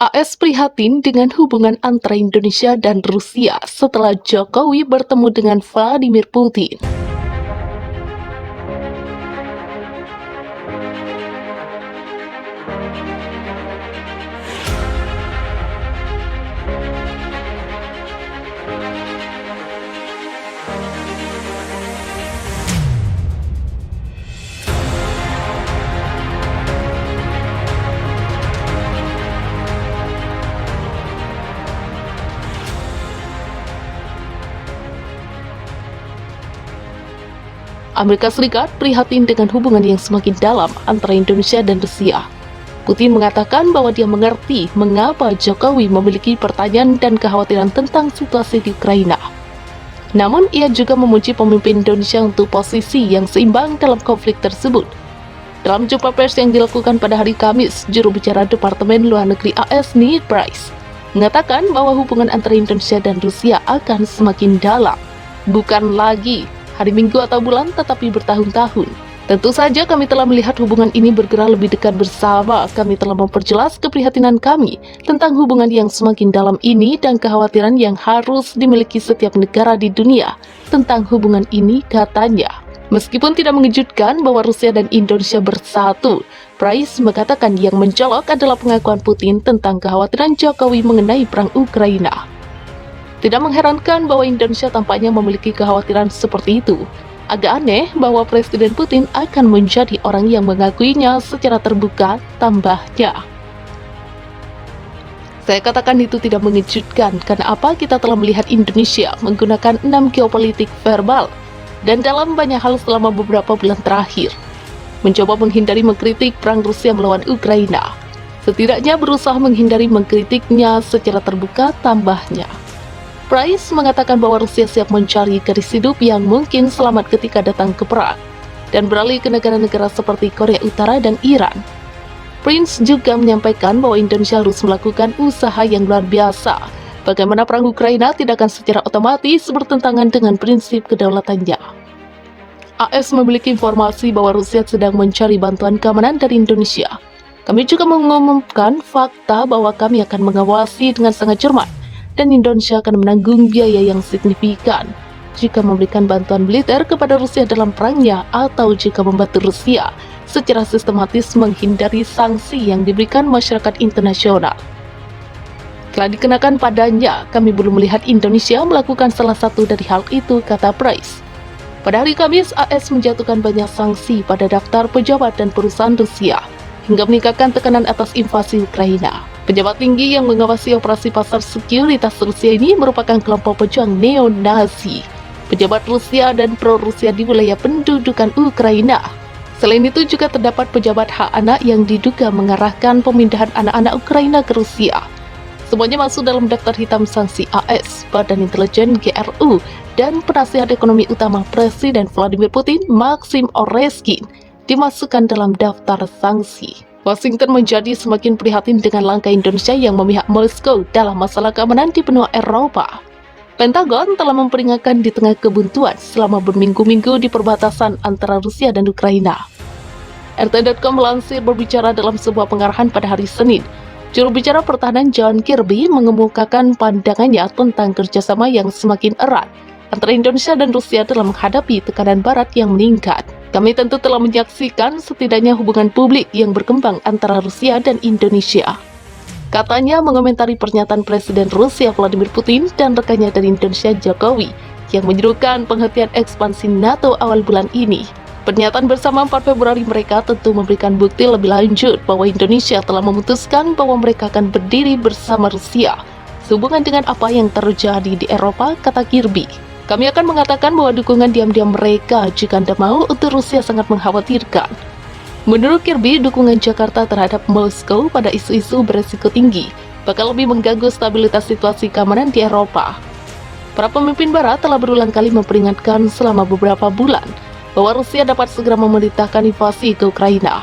AS prihatin dengan hubungan antara Indonesia dan Rusia setelah Jokowi bertemu dengan Vladimir Putin. Amerika Serikat prihatin dengan hubungan yang semakin dalam antara Indonesia dan Rusia. Putin mengatakan bahwa dia mengerti mengapa Jokowi memiliki pertanyaan dan kekhawatiran tentang situasi di Ukraina. Namun, ia juga memuji pemimpin Indonesia untuk posisi yang seimbang dalam konflik tersebut. Dalam jumpa pers yang dilakukan pada hari Kamis, juru bicara Departemen Luar Negeri AS Ned Price mengatakan bahwa hubungan antara Indonesia dan Rusia akan semakin dalam, bukan lagi hari Minggu atau bulan, tetapi bertahun-tahun. Tentu saja kami telah melihat hubungan ini bergerak lebih dekat bersama. Kami telah memperjelas keprihatinan kami tentang hubungan yang semakin dalam ini dan kekhawatiran yang harus dimiliki setiap negara di dunia tentang hubungan ini, katanya. Meskipun tidak mengejutkan bahwa Rusia dan Indonesia bersatu, Price mengatakan yang mencolok adalah pengakuan Putin tentang kekhawatiran Jokowi mengenai perang Ukraina. Tidak mengherankan bahwa Indonesia tampaknya memiliki kekhawatiran seperti itu. Agak aneh bahwa Presiden Putin akan menjadi orang yang mengakuinya secara terbuka, tambahnya. Saya katakan itu tidak mengejutkan, karena apa kita telah melihat Indonesia menggunakan 6 geopolitik verbal, dan dalam banyak hal selama beberapa bulan terakhir, mencoba menghindari mengkritik perang Rusia melawan Ukraina. Setidaknya berusaha menghindari mengkritiknya secara terbuka, tambahnya. Price mengatakan bahwa Rusia siap mencari garis hidup yang mungkin selamat ketika datang ke perang, dan beralih ke negara-negara seperti Korea Utara dan Iran. Prince juga menyampaikan bahwa Indonesia harus melakukan usaha yang luar biasa. Bagaimana perang Ukraina tidak akan secara otomatis bertentangan dengan prinsip kedaulatannya. AS memiliki informasi bahwa Rusia sedang mencari bantuan keamanan dari Indonesia. Kami juga mengumumkan fakta bahwa kami akan mengawasi dengan sangat cermat, dan Indonesia akan menanggung biaya yang signifikan jika memberikan bantuan militer kepada Rusia dalam perangnya atau jika membantu Rusia secara sistematis menghindari sanksi yang diberikan masyarakat internasional. Telah dikenakan padanya, kami belum melihat Indonesia melakukan salah satu dari hal itu, kata Price. Pada hari Kamis, AS menjatuhkan banyak sanksi pada daftar pejabat dan perusahaan Rusia hingga meningkatkan tekanan atas invasi Ukraina. Pejabat tinggi yang mengawasi operasi pasar sekuritas Rusia ini merupakan kelompok pejuang neo-Nazi, pejabat Rusia dan pro-Rusia di wilayah pendudukan Ukraina. Selain itu juga terdapat pejabat hak anak yang diduga mengarahkan pemindahan anak-anak Ukraina ke Rusia. Semuanya masuk dalam daftar hitam sanksi AS, Badan Intelijen GRU, dan penasihat ekonomi utama Presiden Vladimir Putin, Maxim Oreshkin, dimasukkan dalam daftar sanksi. Washington menjadi semakin prihatin dengan langkah Indonesia yang memihak Moskow dalam masalah keamanan di benua Eropa. Pentagon telah memperingatkan di tengah kebuntuan selama berminggu-minggu di perbatasan antara Rusia dan Ukraina. RT.com melansir berbicara dalam sebuah pengarahan pada hari Senin. Juru bicara pertahanan John Kirby mengemukakan pandangannya tentang kerjasama yang semakin erat antara Indonesia dan Rusia dalam menghadapi tekanan Barat yang meningkat. Kami tentu telah menyaksikan setidaknya hubungan publik yang berkembang antara Rusia dan Indonesia. Katanya mengomentari pernyataan Presiden Rusia Vladimir Putin dan rekannya dari Indonesia Jokowi yang menyerukan penghentian ekspansi NATO awal bulan ini. Pernyataan bersama 4 Februari mereka tentu memberikan bukti lebih lanjut bahwa Indonesia telah memutuskan bahwa mereka akan berdiri bersama Rusia sehubungan dengan apa yang terjadi di Eropa, kata Kirby. Kami akan mengatakan bahwa dukungan diam-diam mereka jika Anda mau untuk Rusia sangat mengkhawatirkan. Menurut Kirby, dukungan Jakarta terhadap Moskow pada isu-isu beresiko tinggi bakal lebih mengganggu stabilitas situasi keamanan di Eropa. Para pemimpin Barat telah berulang kali memperingatkan selama beberapa bulan bahwa Rusia dapat segera memerintahkan invasi ke Ukraina.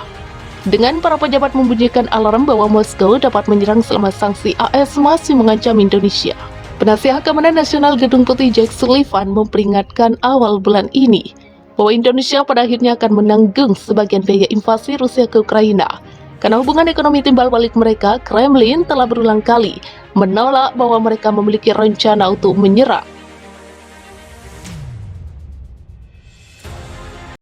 Dengan para pejabat membunyikan alarm bahwa Moskow dapat menyerang selama sanksi AS masih mengancam Indonesia. Penasihat Keamanan Nasional Gedung Putih Jake Sullivan memperingatkan awal bulan ini bahwa Indonesia pada akhirnya akan menanggung sebagian biaya invasi Rusia ke Ukraina Karena hubungan ekonomi timbal balik mereka, Kremlin telah berulang kali menolak bahwa mereka memiliki rencana untuk menyerang.